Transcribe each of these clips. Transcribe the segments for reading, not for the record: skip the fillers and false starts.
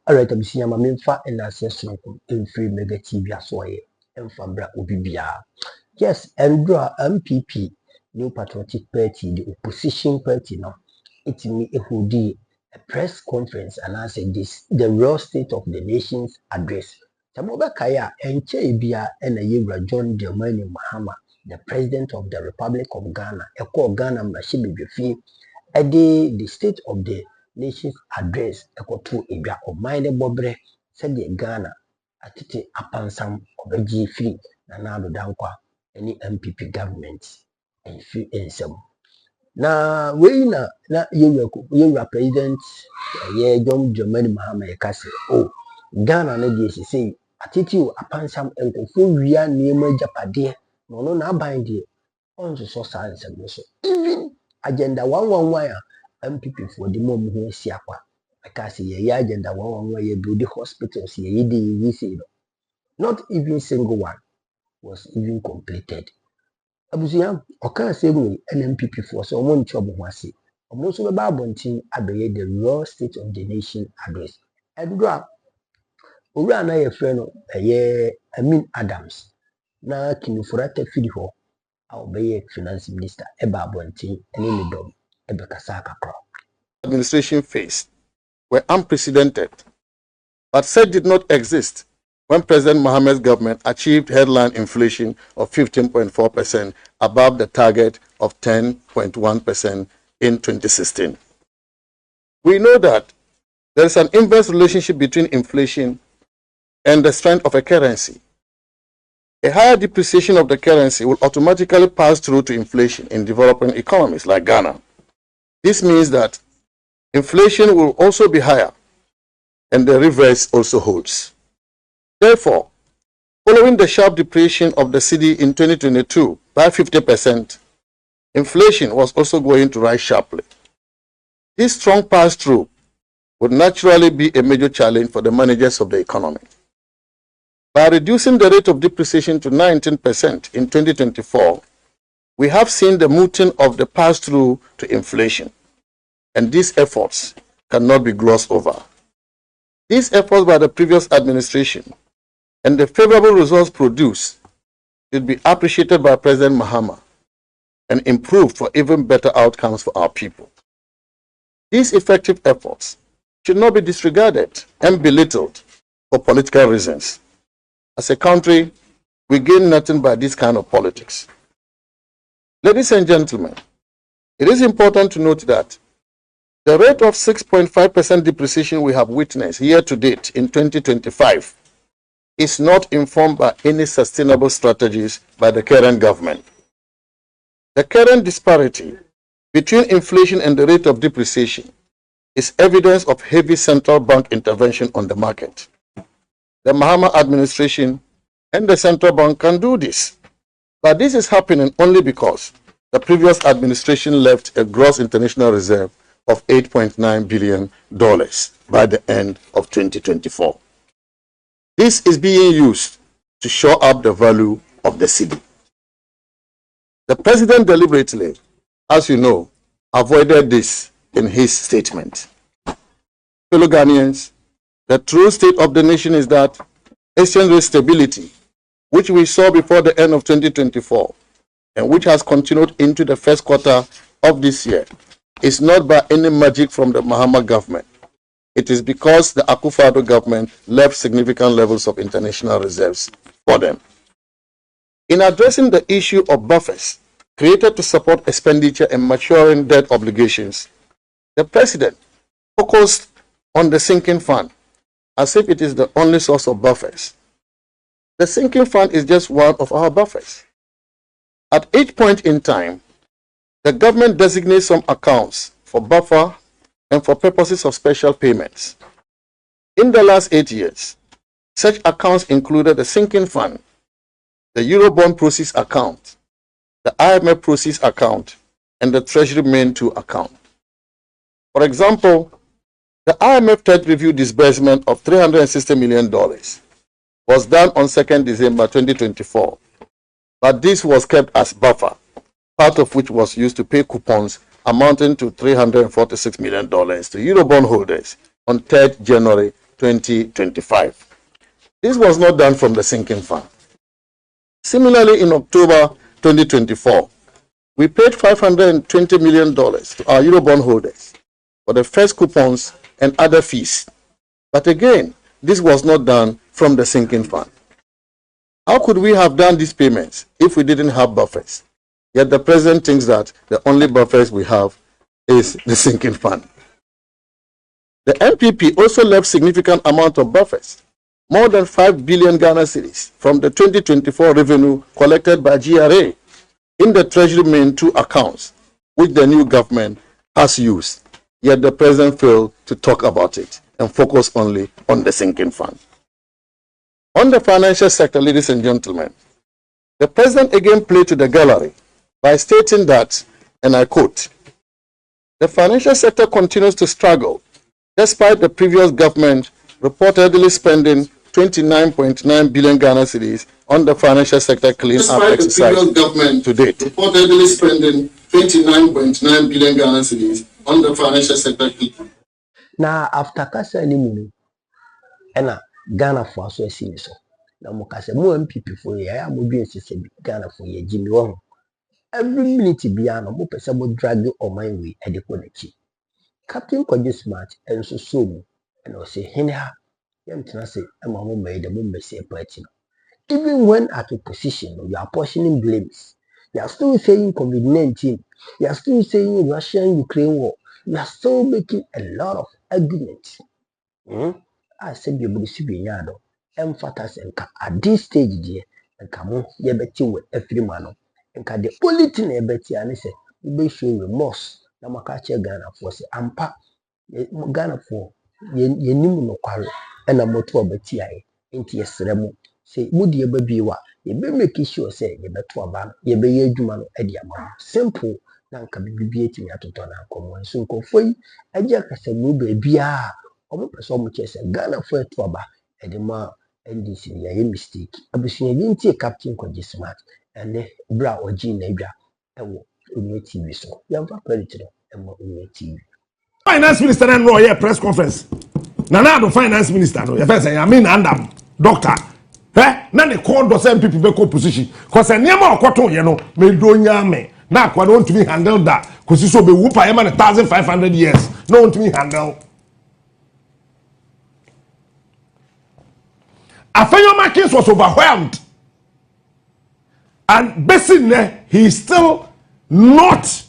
Alright, I'm seeing my main fat and assessment in free mega TV as well. And from Bra Ubibia. Yes, and draw MPP, New Patriotic Party, the opposition party now. It's me a press conference and I said this the real state of the nation's address. Tamoba Kaya and Chebia and a Yura John Dramani Mahama, the president of the Republic of Ghana, a call Ghana Mashibi Bifi, a day the state of the nation's address, a to Ibia of Mine Bobre, said the Ghana, a titi apansam of a G free, Nanado Dankwa, any MPP government, and free and some. Na we na yewura president John Dramani Mahama Ekase oh Ghana na dey say atiti o apansam enkofo wia niema japade no no na ban dey on so science so even agenda 111 MPP for the mom who si akwa Ekase ye agenda 111 ye build hospitals ye dey we say not even single one was even completed. Abusia oka say NPP for so one trouble wasi almost be babontin abeye the raw state of the nation address edra owura na ye frɛ no Amin Adams na kinufurata fidi ho a obeye finance minister e babontin ene ne dom e be kasa kakra administration faced were unprecedented but said did not exist when President Mohammed's government achieved headline inflation of 15.4% above the target of 10.1% in 2016. We know that there is an inverse relationship between inflation and the strength of a currency. A higher depreciation of the currency will automatically pass through to inflation in developing economies like Ghana. This means that inflation will also be higher, and the reverse also holds. Therefore, following the sharp depreciation of the cedi in 2022 by 50%, inflation was also going to rise sharply. This strong pass-through would naturally be a major challenge for the managers of the economy. By reducing the rate of depreciation to 19% in 2024, we have seen the muting of the pass-through to inflation, and these efforts cannot be glossed over. These efforts by the previous administration and the favorable results produced should be appreciated by President Mahama and improved for even better outcomes for our people. These effective efforts should not be disregarded and belittled for political reasons. As a country, we gain nothing by this kind of politics. Ladies and gentlemen, it is important to note that the rate of 6.5% depreciation we have witnessed year to date in 2025 is not informed by any sustainable strategies by the current government. The current disparity between inflation and the rate of depreciation is evidence of heavy central bank intervention on the market. The Mahama administration and the central bank can do this, but this is happening only because the previous administration left a gross international reserve of $8.9 billion by the end of 2024. This is being used to shore up the value of the cedi. The president deliberately, as you know, avoided this in his statement. Fellow Ghanaians, the true state of the nation is that exchange rate stability, which we saw before the end of 2024 and which has continued into the first quarter of this year, is not by any magic from the Mahama government. It is because the Akufo-Addo government left significant levels of international reserves for them. In addressing the issue of buffers created to support expenditure and maturing debt obligations, the president focused on the sinking fund as if it is the only source of buffers. The sinking fund is just one of our buffers. At each point in time, the government designates some accounts for buffer and for purposes of special payments. In the last 8 years, such accounts included the sinking fund, the Eurobond proceeds account, the IMF proceeds account, and the Treasury Main 2 account. For example, the IMF third review disbursement of $360 million was done on 2nd December 2024, but this was kept as buffer, part of which was used to pay coupons amounting to $346 million to Eurobond holders on 3rd January 2025. This was not done from the sinking fund. Similarly, in October 2024, we paid $520 million to our Eurobond holders for the first coupons and other fees. But again, this was not done from the sinking fund. How could we have done these payments if we didn't have buffers? Yet the president thinks that the only buffers we have is the sinking fund. The NPP also left significant amount of buffers, more than 5 billion Ghana cedis from the 2024 revenue collected by GRA in the Treasury main 2 accounts, which the new government has used. Yet the president failed to talk about it and focus only on the sinking fund. On the financial sector, ladies and gentlemen, the president again played to the gallery by stating that, and I quote, "The financial sector continues to struggle despite the previous government reportedly spending 29.9 billion Ghana cedis on the financial sector clean-up exercise to date." Reportedly spending 29.9 billion Ghana cedis on the financial sector clean-up. Now, after Kasa Nimunu, and Ghana for us, so now Mokasa, more NPP for ye, I am moving to Ghana for ye, Jimmy Wong. Every minute, Biano, more person drag you on my way at the quality. Captain Koji Smart and so and I say, Henna, young Tenase, and my mom made the moon say party. Even when at a position, you are portioning blames. You are still saying COVID-19. You are still saying Russian-Ukraine war. You are still making a lot of arguments. I said, you will see Binyado, emphasis and at this stage, dear, and come on, you bet you with every man. And can the only thing I bet you, and I say, you be show remorse. Namakache Ghana for say, Ampa Ghana for ye nimu no kware, and a motor betia into your seremo. Say, would ye be wa? Ye be make sure say, ye better ban, ye be ye jumano ediama. Simple. Nanka bibi me atotona komo nso nkofoi agya kasa mu bia omo pese omo chese Ghana for to aba edema NDC ya ye mistake abusunya bi ntie Captain Koji Smart ene bra oji na bia ewo Onye TV so yamfa credit no emo Onye TV. Finance Minister and Royal press conference na do finance minister no ye first say Amin Adams doctor na ne call do say NPP be position cause niam okoto ye no me do nya me na akwa don't to be handle that cause so be whoop I man 1500 years no want to be handle Afenyo case was overwhelmed and basically he is still not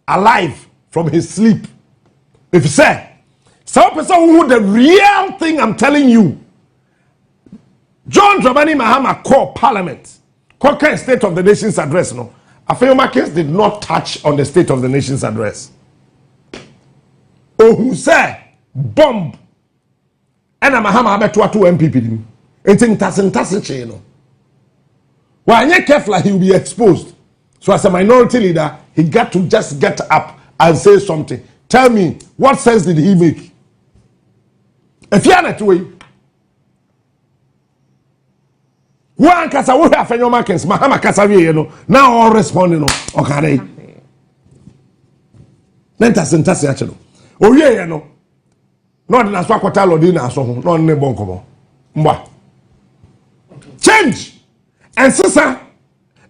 alive from his sleep. If you say some person who the real thing I'm telling you, John Dramani Mahama called Parliament, called State of the Nation's address. No, Afenyo case did not touch on the State of the Nation's address. Oh, who said bomb? And Mahama abetua to MPP. It's in tassin no. Why you careful he will be exposed. So as a minority leader, he got to just get up and say something. Tell me, what sense did he make? If you are not way, one kasa we have your markets, Mahama Kasavi, you know, now all responding, okay. Then tassin actually. Oh yeah, you know. Not in a swakota or dinner, so not in a bonkomo. Mwa. Change! And sister,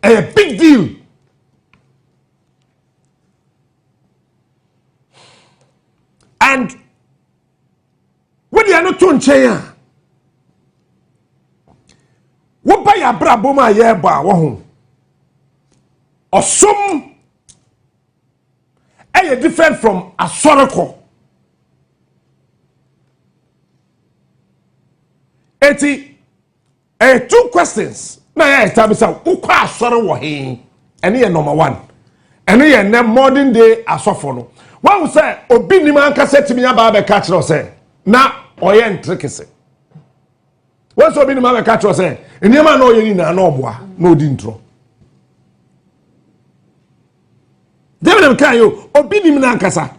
a big deal. And when you are not to chair, what by a braboma yeba wahoo? Or some a different from a sorrow. 2 questions. Now I tell me so who kwa sorrow wa he? Any number 1. And here modern day asofo. One will say, Obi ni man kase timi aba be catch no say. Na oye ntrikese. Once Obi ni man be catch no say, enema na oye ni na oboa, no di ntro. David kan yo, Obi ni man kasa.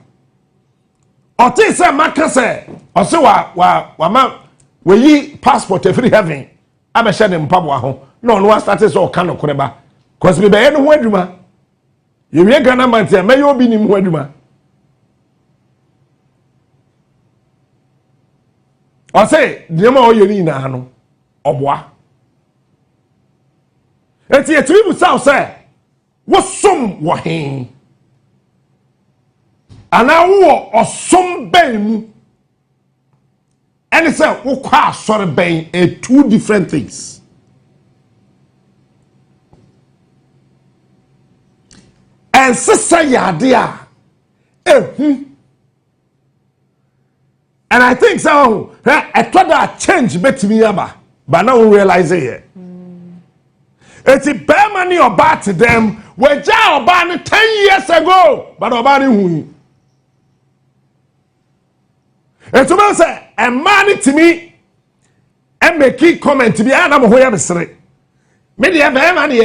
O te say makase, o se wa ma we yi passport free heaven. Abe share dem pabo ho. No start so kan no koreba. Cause be no ho adwuma. Ye wie Ghana man tie, me yo Obi ni ho adwuma. I say, the more you need now, Obwa. And the tribu south say, what some were him? And I wore or some bane. And it's a what sort of bane, two different things. And sister Yadia, and I think so. I thought that change bet me about, but now we realize it. It's a bear money or bad to them. We're just about 10 years ago, but about who? It's about say a man to me and make a comment to me. And I'm who I'm saying. Maybe a bear money,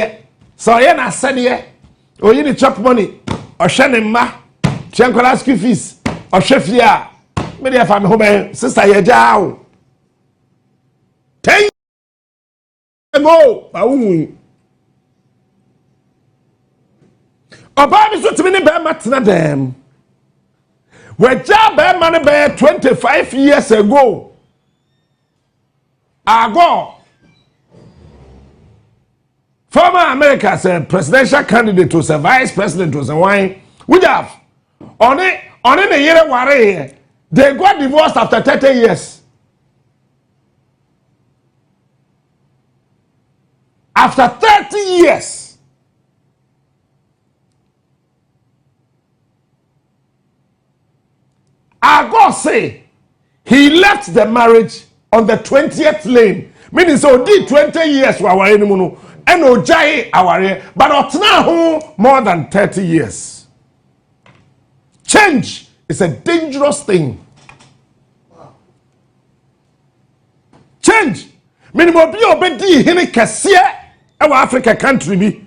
so I am send here. Or you need chop money or shannon ma, Chiancolasky fees or chef ya. Maybe if I'm home, sister, you're down. 10 years ago, Obama is what many bear matina them. Where job bear money bear 25 years ago. Former America said presidential candidate was a vice president was a wine. We have on it a year worry. They got divorced after 30 years. After 30 years. Our God say he left the marriage on the 20th lane. Meaning so did 20 years for our enemy. And Ojai our but now more than 30 years. Change is a dangerous thing. Change. Minimum be obedi hini kasiye ewa Africa country bi.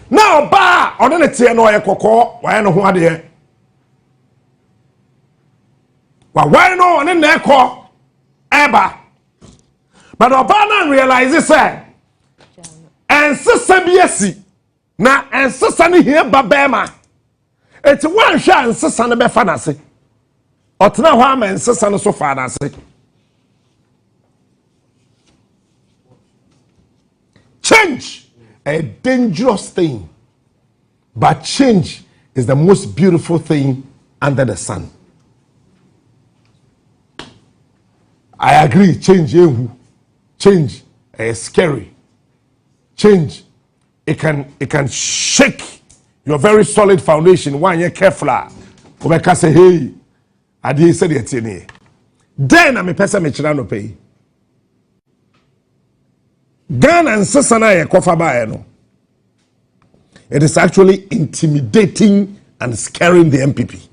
Now ba ono ne tie no ye kokko wa no ho ade. Wa no one na ekọ eba. But Obama realizes say and sister biesi na and sister ni here babema. It's one shot and sister na be fanase. Otna ho am and sister no so fanase. Change a dangerous thing. But change is the most beautiful thing under the sun. I agree, change is scary. Change, it can shake your very solid foundation. One you're careful. Obeka say, hey, I did say it. Then I'm a person me chira no pay. Ghana and Sasana ye kofa ba no. It is actually intimidating and scaring the NPP.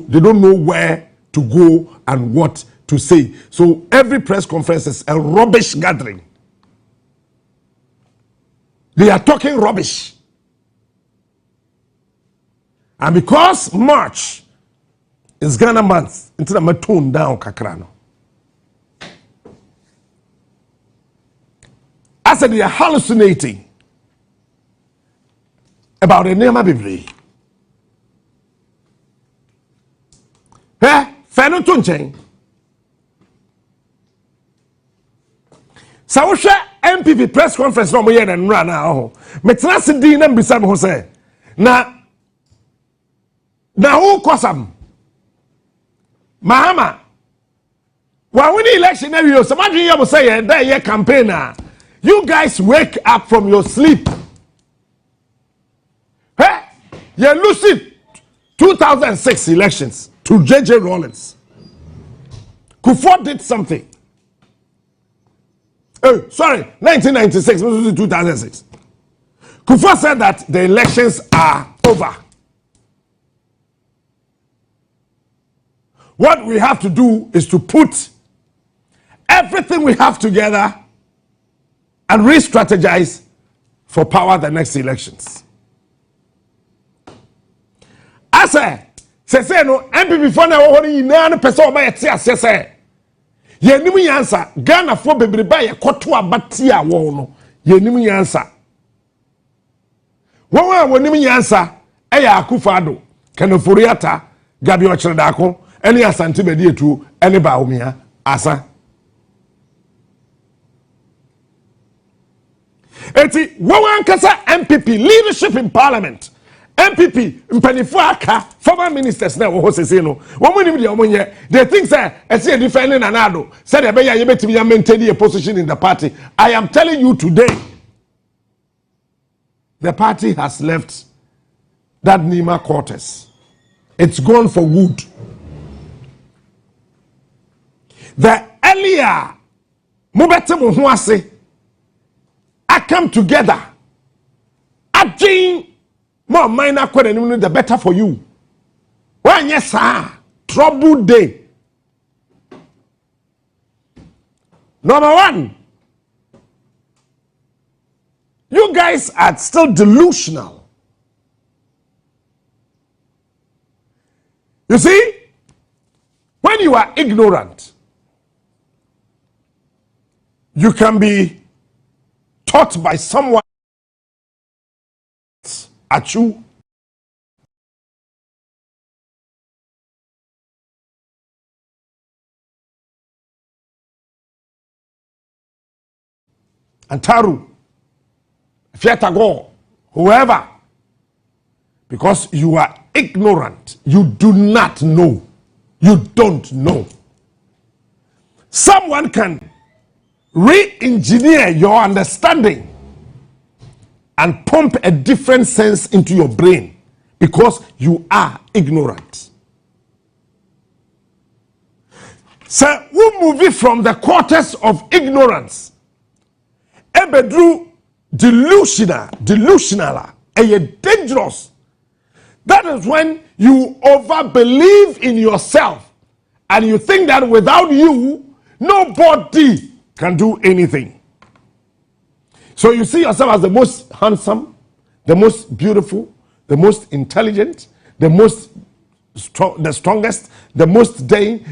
They don't know where to go and what to say. So every press conference is a rubbish gathering. They are talking rubbish. And because March is Ghana month, until I'm tone down kakrano. I said they are hallucinating about the name of Bibli. Feno tunchen. Sawusha NPP press conference no mo ye na nra na ho. Metena se din na mbisa me ho se. Na who kosam? Mahama. Wa win election na we so madwin ye mo say ye da ye campaign na. You guys wake up from your sleep. You lose it 2006 elections to J.J. Rawlings. Kufuor did something. Oh, sorry, 1996, 2006. Kufuor said that the elections are over. What we have to do is to put everything we have together and re-strategize for power the next elections. I say no MPP for na wo ni na no person o ba yete ase say ye nim yansa Ghana fo bebreba ye koto abate a wo no ye nim yansa wo nim yansa e ya Akufo-Addo Kenoforiata, Gabi Ochredako, any Asante Bedietu, any Baumia, Asa. Eti, Wawan Kasa NPP, leadership in parliament. NPP, Mpenifuaka, former ministers now, Hosesino, they think that I see a defending Anado, said a beya yebeti maintain a position in the party. I am telling you today, the party has left that Nima quarters. It's gone for wood. The earlier Mubete Muhuase, I come together, I more minor question, the better for you. When yes, sir, trouble day. Number one, you guys are still delusional. You see, when you are ignorant, you can be taught by someone at you. Antaru, Fiatago, whoever, because you are ignorant, you do not know, you don't know. Someone can re-engineer your understanding and pump a different sense into your brain because you are ignorant. So we move it from the quarters of ignorance. Ebedru delusional, dangerous. That is when you overbelieve in yourself and you think that without you, nobody can do anything. So you see yourself as the most handsome, the most beautiful, the most intelligent, the strongest, the most day.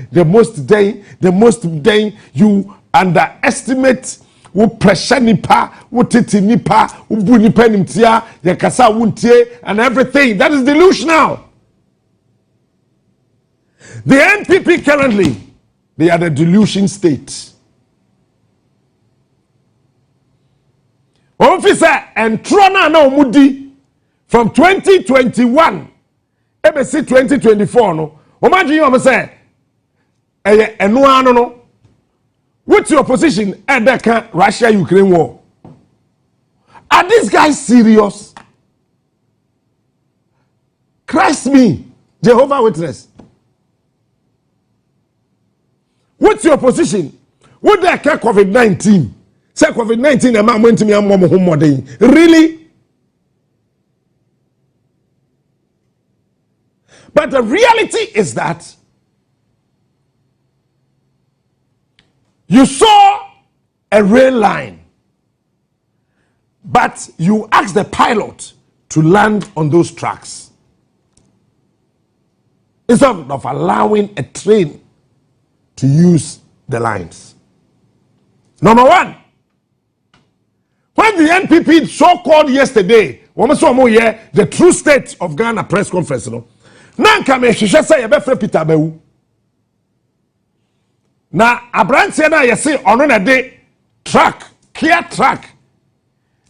You underestimate wo pressure nipa, wo titi nipa, wo bu nipa nimtia, ya kasa wuntie, and everything. That is delusional. The NPP currently, they are the delusion state. Officer and Trona na omudi from 2021 ebesi 2024 no imagine you say eno ano no what's your position at the Russia Ukraine war? Are these guys serious? Christ me, Jehovah Witness. What's your position? What the COVID-19? Say COVID-19 am went to me am more really? But the reality is that you saw a rail line, but you asked the pilot to land on those tracks instead of allowing a train to use the lines. Number one, when the NPP so-called yesterday, the true state of Ghana press conference, Nanka me hwehwe say ye befre Peter Bawu. Na abrantie na ye say ono na de track, clear track.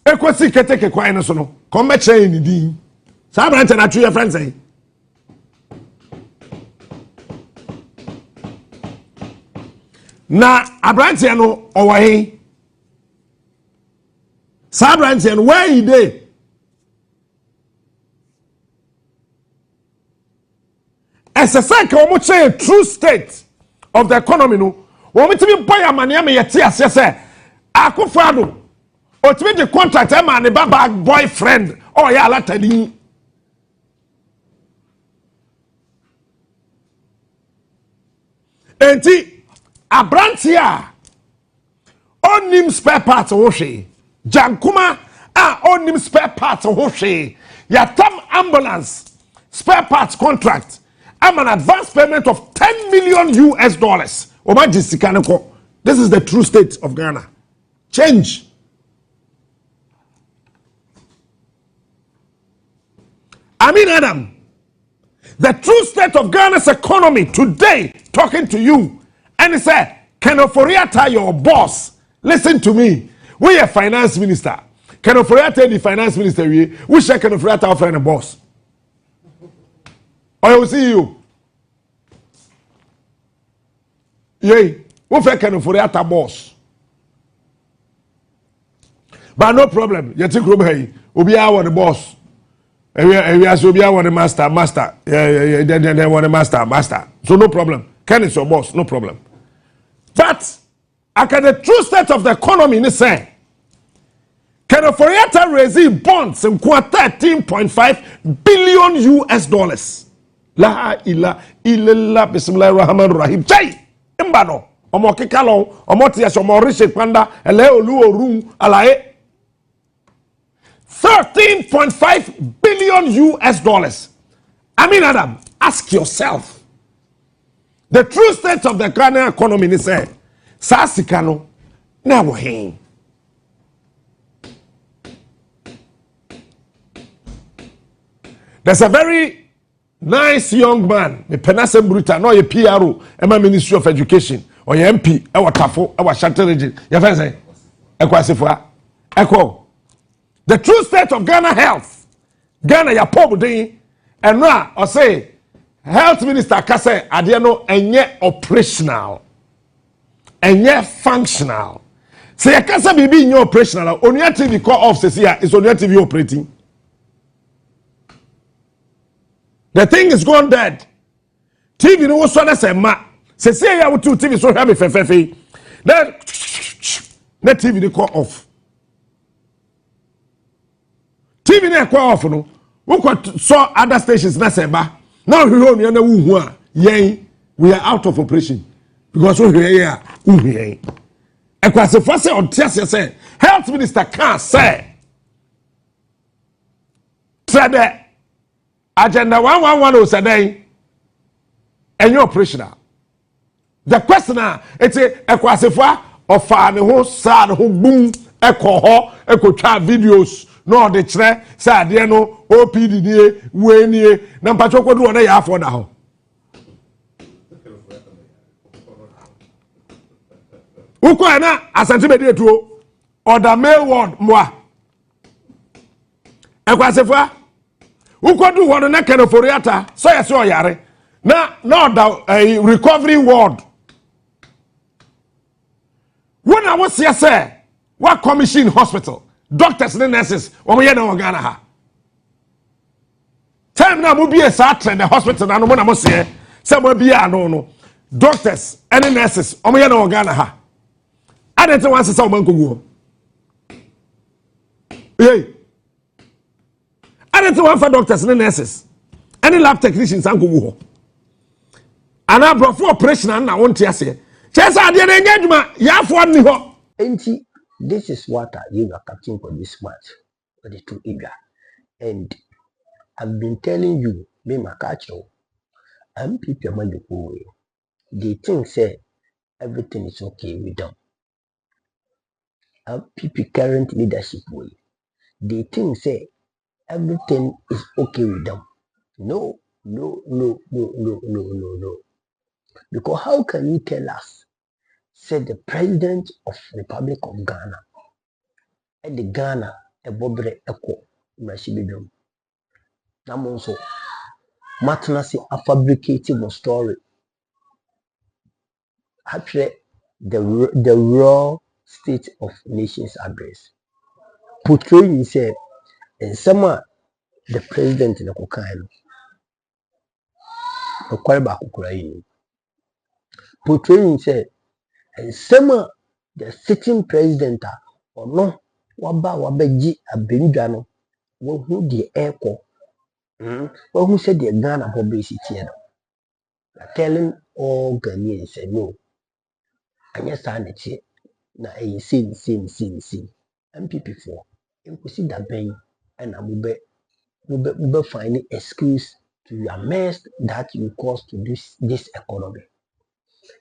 Ekosi keteke kwan no so no, come be chain ni din. Sa abrantie na twe your friend say. Na abrantie no owo he. Sa abrantie no where he dey? As a second, we say a true state of the economy. No, we to be boy amania me yeti ase say akufado. O to be the contract man the baba boyfriend or ya latadi. Enti abrantia onim spare parts wo hwe. Jankuma onim spare parts wo hwe. Ya tam ambulance spare parts contract. I'm an advance payment of $10 million US. This is the true state of Ghana. Change. Amin Adams. The true state of Ghana's economy today, talking to you, and he said, Kenoforiata, your boss, listen to me. We are finance minister. Kenoforiata, the finance minister, we share Kenoforiata, our friend and boss. I will see you. Yay, we share Kenoforiata, boss. But no problem. You take room here. Obi I want the boss. Obi I want the master. Yeah. They want the master. So no problem. Ken is your boss. No problem. But at the true state of the economy, they say, Kenoforiata raising bonds in 13.5 billion US dollars. La ila illallah bismillahir rahmanir rahim. Jai imbano. Omo kikalo. Omo tiyaso omo rishe kwanda. Ele olu oru alae. 13.5 billion US dollars. Amin Adams, ask yourself. The true state of the Ghanaian economy is say, Sasikano, now we're There's a very nice young man, the Penasem Bruta, no, a PRO, Emma Ministry of Education, or your MP, our Tafo, our Shattered region. You have say, Echo. The true state of Ghana health. Ghana ya poor day, and now I say, Health Minister Kase Adiano enye operational, enye functional. Say Kase bibi inye operational. On your TV call off says here is on your TV operating. The thing is gone dead. TV no so na say ma. Say ya with two TV so have me fefefe. Then the TV they call off. TV na call off no. We saw other stations na say ba. Now we are out of operation because we here. Say Health Minister can't say the agenda 111 said and you're operational. The question it's a kwasifa of an whole sad who boom echo chat videos. No, the tre say there no OPD nie we nie na mpacho kodu ona ya afọ da ho. Uko na asante be detuo order mail word moa. Ekwasefa uko du word na Kenoforiata so ya so yare na order recovery word. When I was here say what commission hospital doctors and nurses when we are in Ghana ha. Time now we be a trend the hospital and no one say somewhere be no doctors and nurses when we are in Ghana ha. I don't want to say someone go. Hey, I don't want for doctors and nurses, any lab technicians and go. And I brought for operation and I want to say, just I didn't engagement. Ya for me ho. This is what you are captain for this match for the two eager. And I've been telling you, me Makacho, NPP Amin Adams, they think say everything is okay with them. NPP current leadership way, they think say everything is okay with them. No. Because how can you tell us, said the president of Republic of Ghana, and the Ghana a bobre echo Mashibidum. Namonso Matnasi a fabricative story. Actually, the raw state of nations address. Portraying said, and some the president in the Kokaino. A Kwalba Ukraine. Portraying said, and some the sitting president or no, wabeji a Benjano, who the echo, who said the Ghana publicity, telling all Ghanaians say no. And yes, I say, na a sin. NPP4, and we see that ben and I will be finding excuse to your mess that you cause to this economy.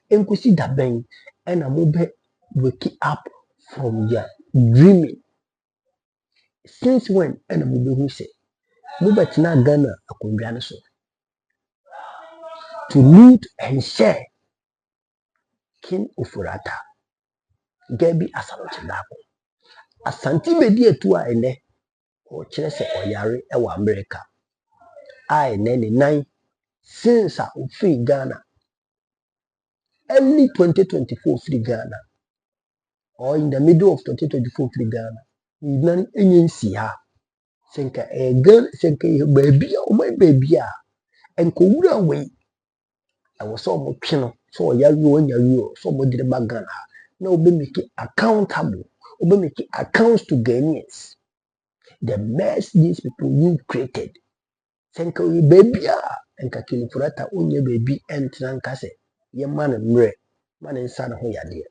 And we see that ben and I will be waking up from your dreaming. Since when and I will be who say, Mubet na Ghana a Kunjanaso. to loot and share King Ufurata. Gabi Asanotindako. Asanti bedi etua ene. O chere oyare ewa America. I nene nine since a free Ghana. Early 2024 free Ghana. Or in the middle of 2024 free Ghana. We none any see her. Senka a girl, senka baby, or my baby, and could away. I was so much, so you, so much the bagana. Now be make it accountable, or be make it accounts to Ghanaians. The mess these people you created. Senka baby, and kakini furata unye baby and trankase. Ye man and mre, man and son who ya dear.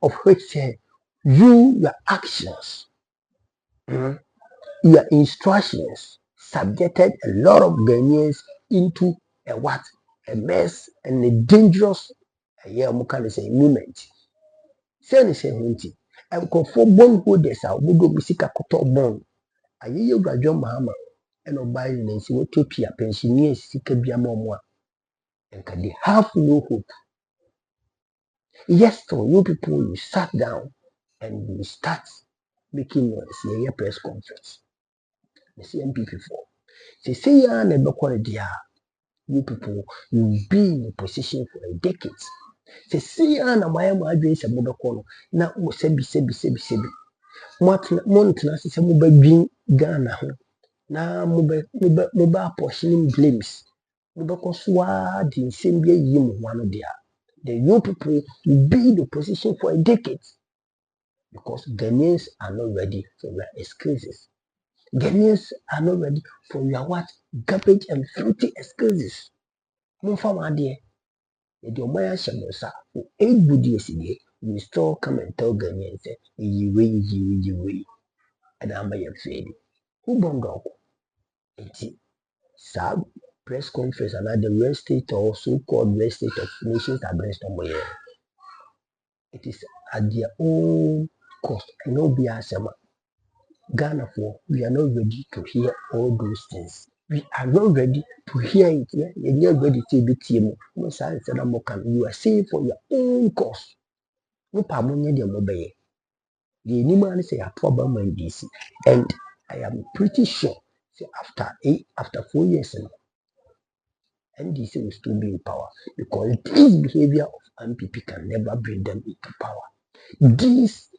Of which say your actions. Your instructions subjected a lot of Ghanaians into a what? A mess and a dangerous moment. Say hunting. And for bondholders are would go misika koto bond. A year graduate Mahama and Obayi and see what Topia pensioners sika biamomwa. And can they have no hope? Yes, so you people you sat down and you start making noise, a press conference. The NPP 4. Say ya never quality you people will be in a position for a decade. Say ya na my dreams a mobile corner. Now sebi. Montana se mobile being Ghana. Na mobile portioning blames. Mobile conswad in same year yim one there. The you people will be in a position for a decade. Because Ghanaians are not ready for their excuses. Ghanaians are not ready for your what? Garbage and filthy excuses. Mumfama dear, the Omaya Shamosa, who 8 good years in here, we still come and tell Ghanaians, ye way, and I'm a fade. Who bongo? Sab press conference and at the real state or so called real state of nations against Omoye. It is at their own cost. And no be asema. Ghana for we are not ready to hear all those things. We are not ready to hear it. You are not ready to be team. You are saying for your own cause. No pamon your mobile. The animal say a problem in DC. And I am pretty sure say after 4 years NDC will still be in power because this behavior of MPP can never bring them into power. This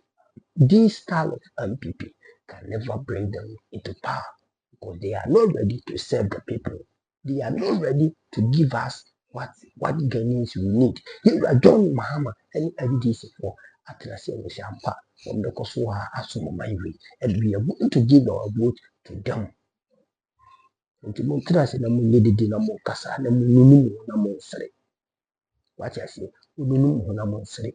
style of MPP can never bring them into power because they are not ready to serve the people. They are not ready to give us what Ghanaians we need. You are John Mahama and NDC for Atlasi and Shampa from the Kosoa Asumamaiwi, and we are going to give our vote to them. Nti mo trase na mo yedidi na mo kasa na mo nunu na mo nsere. What I say, nunu na mo nsere.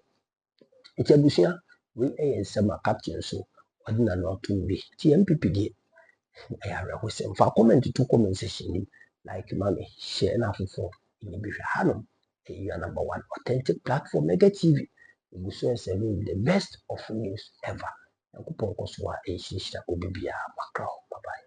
Eti abusia we nsema captain so ordinary no to be. Ti MPP dey ayara ho sem fa comment to comment section like mami share na fofo ni bi hwe hanom. You are number 1 authentic platform Mega TV. We so serving the best of news ever. Yakupon ko so a ehihia obibia makra. Bye bye.